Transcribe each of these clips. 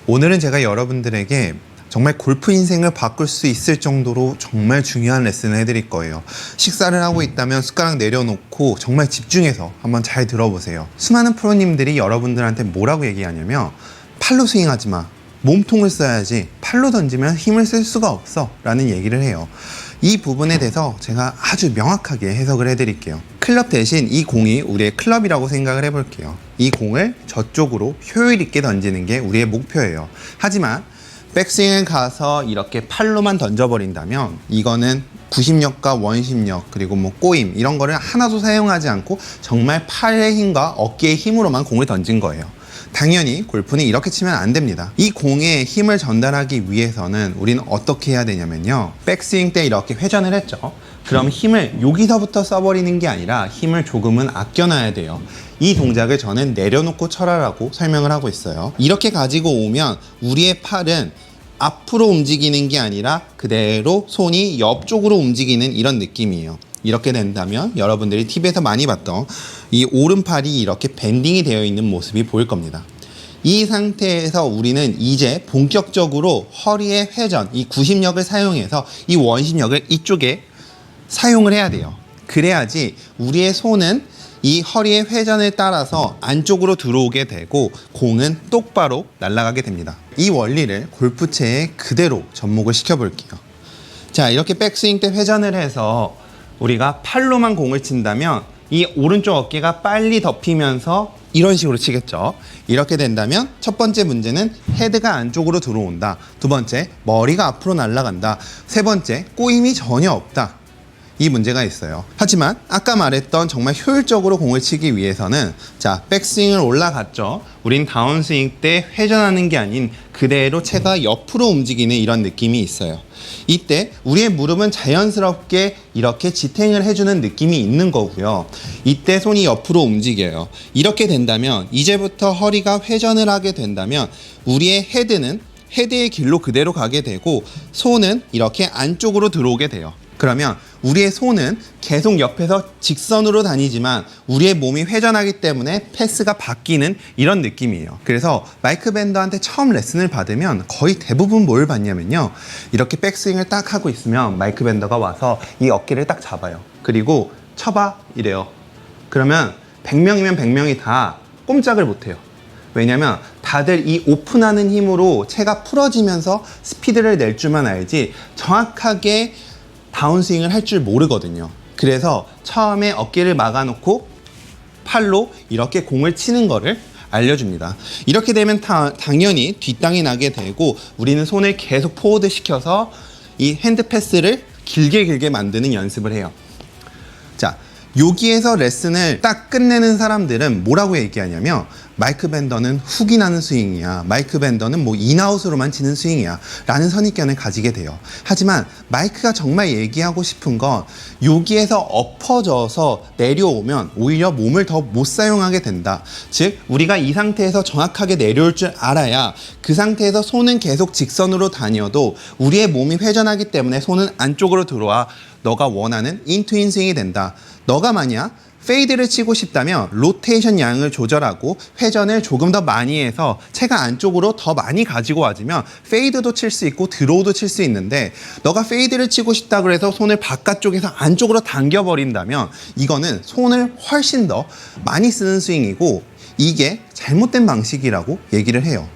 오늘은 제가 여러분들에게 정말 골프 인생을 바꿀 수 있을 정도로 정말 중요한 레슨을 해드릴 거예요. 식사를 하고 있다면 숟가락 내려놓고 정말 집중해서 한번 잘 들어보세요. 수많은 프로님들이 여러분들한테 뭐라고 얘기하냐면 팔로 스윙하지 마, 몸통을 써야지, 팔로 던지면 힘을 쓸 수가 없어 라는 얘기를 해요. 이 부분에 대해서 제가 아주 명확하게 해석을 해드릴게요. 클럽 대신 이 공이 우리의 클럽이라고 생각을 해볼게요. 이 공을 저쪽으로 효율 있게 던지는 게 우리의 목표예요. 하지만 백스윙을 가서 이렇게 팔로만 던져버린다면 이거는 구심력과 원심력 그리고 뭐 꼬임 이런 거를 하나도 사용하지 않고 정말 팔의 힘과 어깨의 힘으로만 공을 던진 거예요. 당연히 골프는 이렇게 치면 안 됩니다. 이 공에 힘을 전달하기 위해서는 우리는 어떻게 해야 되냐면요, 백스윙 때 이렇게 회전을 했죠. 그럼 힘을 여기서부터 써버리는 게 아니라 힘을 조금은 아껴놔야 돼요. 이 동작을 저는 내려놓고 쳐라라고 설명을 하고 있어요. 이렇게 가지고 오면 우리의 팔은 앞으로 움직이는 게 아니라 그대로 손이 옆쪽으로 움직이는 이런 느낌이에요. 이렇게 된다면 여러분들이 TV에서 많이 봤던 이 오른팔이 이렇게 밴딩이 되어 있는 모습이 보일 겁니다. 이 상태에서 우리는 이제 본격적으로 허리의 회전, 이 구심력을 사용해서 이 원심력을 이쪽에 사용을 해야 돼요. 그래야지 우리의 손은 이 허리의 회전을 따라서 안쪽으로 들어오게 되고 공은 똑바로 날아가게 됩니다. 이 원리를 골프채에 그대로 접목을 시켜볼게요. 자, 이렇게 백스윙 때 회전을 해서 우리가 팔로만 공을 친다면 이 오른쪽 어깨가 빨리 덮이면서 이런 식으로 치겠죠. 이렇게 된다면 첫 번째 문제는 헤드가 안쪽으로 들어온다. 두 번째, 머리가 앞으로 날아간다. 세 번째, 꼬임이 전혀 없다. 이 문제가 있어요. 하지만 아까 말했던 정말 효율적으로 공을 치기 위해서는, 자, 백스윙을 올라갔죠. 우린 다운스윙 때 회전하는 게 아닌 그대로 채가 옆으로 움직이는 이런 느낌이 있어요. 이때 우리의 무릎은 자연스럽게 이렇게 지탱을 해주는 느낌이 있는 거고요. 이때 손이 옆으로 움직여요. 이렇게 된다면 이제부터 허리가 회전을 하게 된다면 우리의 헤드는 헤드의 길로 그대로 가게 되고 손은 이렇게 안쪽으로 들어오게 돼요. 그러면 우리의 손은 계속 옆에서 직선으로 다니지만 우리의 몸이 회전하기 때문에 패스가 바뀌는 이런 느낌이에요. 그래서 마이크 밴더한테 처음 레슨을 받으면 거의 대부분 뭘 받냐면요, 이렇게 백스윙을 딱 하고 있으면 마이크 밴더가 와서 이 어깨를 딱 잡아요. 그리고 쳐봐 이래요. 그러면 100명이면 100명이 다 꼼짝을 못해요. 왜냐면 다들 이 오픈하는 힘으로 채가 풀어지면서 스피드를 낼 줄만 알지 정확하게 다운스윙을 할 줄 모르거든요. 그래서 처음에 어깨를 막아놓고 팔로 이렇게 공을 치는 거를 알려줍니다. 이렇게 되면 당연히 뒷땅이 나게 되고 우리는 손을 계속 포워드 시켜서 이 핸드 패스를 길게 만드는 연습을 해요. 자, 여기에서 레슨을 딱 끝내는 사람들은 뭐라고 얘기하냐면 마이크 밴더는 훅이 나는 스윙이야, 마이크 밴더는 뭐 인아웃으로만 치는 스윙이야 라는 선입견을 가지게 돼요. 하지만 마이크가 정말 얘기하고 싶은 건 여기에서 엎어져서 내려오면 오히려 몸을 더 못 사용하게 된다. 즉 우리가 이 상태에서 정확하게 내려올 줄 알아야 그 상태에서 손은 계속 직선으로 다녀도 우리의 몸이 회전하기 때문에 손은 안쪽으로 들어와 너가 원하는 인투인 스윙이 된다. 너가 만약 페이드를 치고 싶다면 로테이션 양을 조절하고 회전을 조금 더 많이 해서 채가 안쪽으로 더 많이 가지고 와주면 페이드도 칠 수 있고 드로우도 칠 수 있는데, 너가 페이드를 치고 싶다고 해서 손을 바깥쪽에서 안쪽으로 당겨버린다면 이거는 손을 훨씬 더 많이 쓰는 스윙이고 이게 잘못된 방식이라고 얘기를 해요.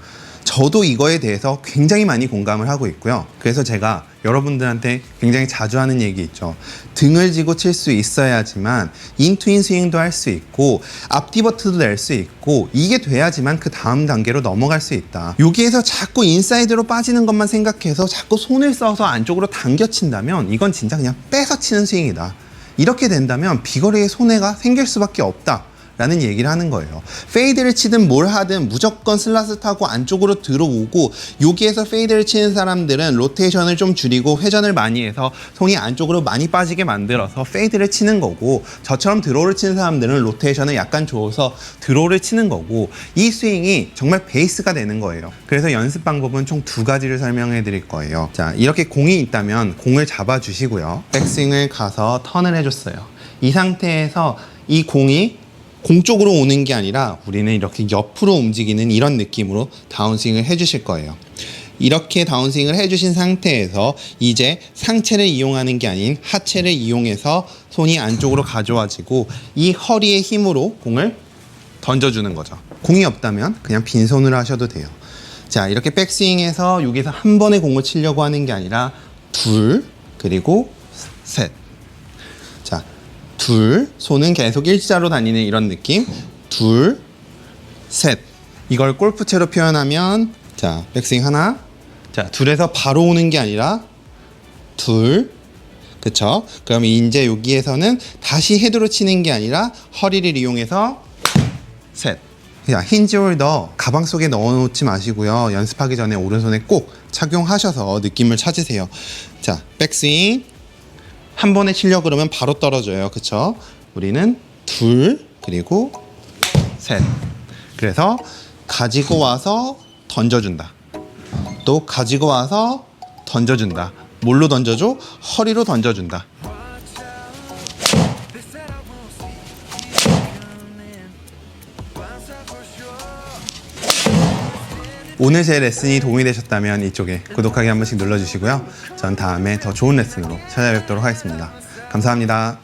저도 이거에 대해서 굉장히 많이 공감을 하고 있고요. 그래서 제가 여러분들한테 굉장히 자주 하는 얘기 있죠. 등을 쥐고 칠 수 있어야지만 인투인 스윙도 할 수 있고 앞디버트도 낼 수 있고 이게 돼야지만 그 다음 단계로 넘어갈 수 있다. 여기에서 자꾸 인사이드로 빠지는 것만 생각해서 자꾸 손을 써서 안쪽으로 당겨 친다면 이건 진짜 그냥 빼서 치는 스윙이다. 이렇게 된다면 비거리에 손해가 생길 수밖에 없다 라는 얘기를 하는 거예요. 페이드를 치든 뭘 하든 무조건 슬라스 타고 안쪽으로 들어오고, 여기에서 페이드를 치는 사람들은 로테이션을 좀 줄이고 회전을 많이 해서 손이 안쪽으로 많이 빠지게 만들어서 페이드를 치는 거고, 저처럼 드로우를 치는 사람들은 로테이션을 약간 줘서 드로우를 치는 거고, 이 스윙이 정말 베이스가 되는 거예요. 그래서 연습 방법은 총 2가지를 설명해 드릴 거예요. 자, 이렇게 공이 있다면 공을 잡아 주시고요. 백스윙을 가서 턴을 해줬어요. 이 상태에서 이 공이 공 쪽으로 오는 게 아니라 우리는 이렇게 옆으로 움직이는 이런 느낌으로 다운스윙을 해주실 거예요. 이렇게 다운스윙을 해주신 상태에서 이제 상체를 이용하는 게 아닌 하체를 이용해서 손이 안쪽으로 가져와지고 이 허리의 힘으로 공을 던져주는 거죠. 공이 없다면 그냥 빈손으로 하셔도 돼요. 자, 이렇게 백스윙해서 여기서 한 번에 공을 치려고 하는 게 아니라 둘, 그리고 셋. 자, 둘, 손은 계속 일자로 다니는 이런 느낌. 둘, 셋. 이걸 골프채로 표현하면 자, 백스윙 하나. 자, 둘에서 바로 오는 게 아니라 둘. 그쵸? 그럼 이제 여기에서는 다시 헤드로 치는 게 아니라 허리를 이용해서 셋. 자, 힌지 홀더 가방 속에 넣어놓지 마시고요. 연습하기 전에 오른손에 꼭 착용하셔서 느낌을 찾으세요. 자, 백스윙 한 번에 치려고 그러면 바로 떨어져요. 그쵸? 우리는 둘, 그리고 셋. 그래서 가지고 와서 던져준다. 또 가지고 와서 던져준다. 뭘로 던져줘? 허리로 던져준다. 오늘 제 레슨이 도움이 되셨다면 이쪽에 구독하기 한 번씩 눌러주시고요. 전 다음에 더 좋은 레슨으로 찾아뵙도록 하겠습니다. 감사합니다.